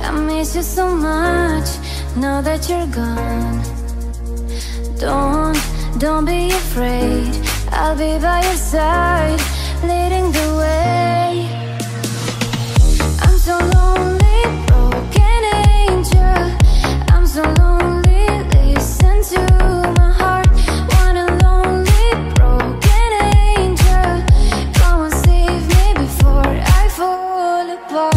I miss you so much now that you're gone. Don't be afraid, I'll be by your side, leading the way. I'm so lonely, broken angel. I'm so lonely, listen to my heart. One and lonely, broken angel. Come and save me before I fall apart.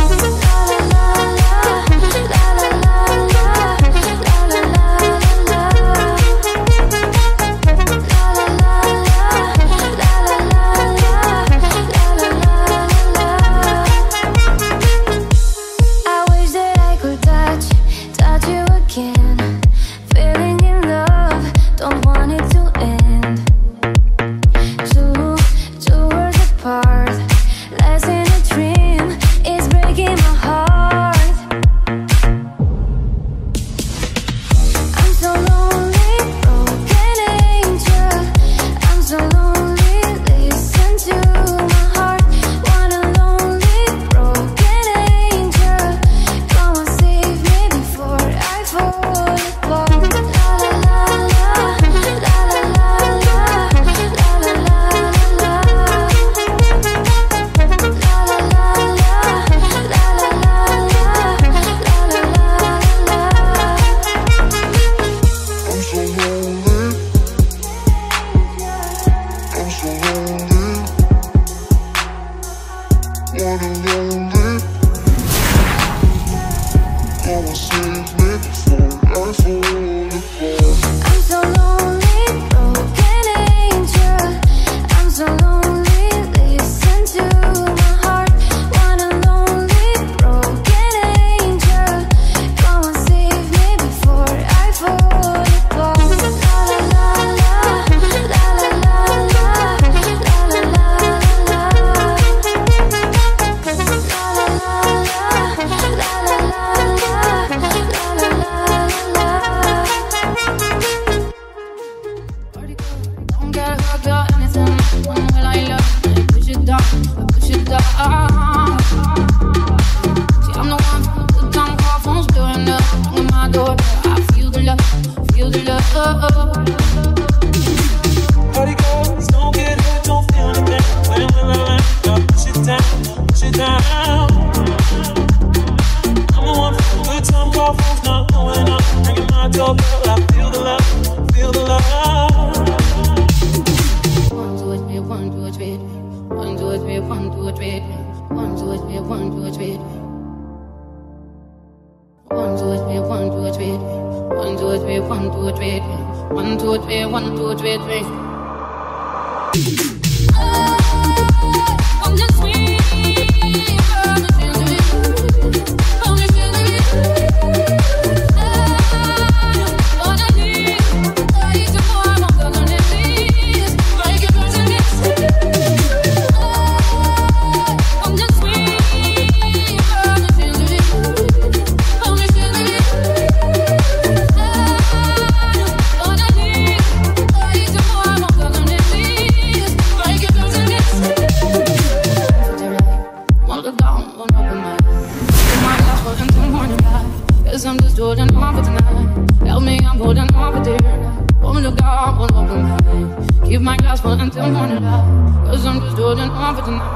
Keep my glass full until morning light, 'cause I'm just holding on for tonight.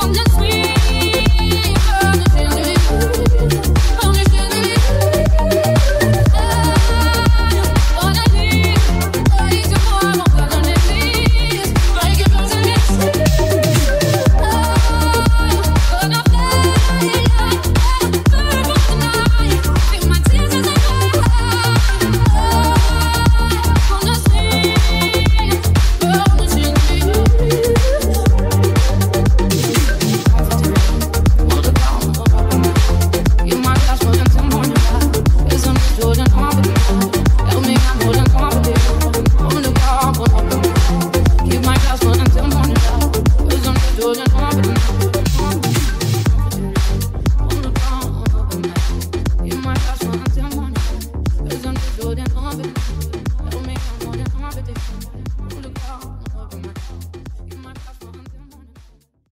I'm just sweet.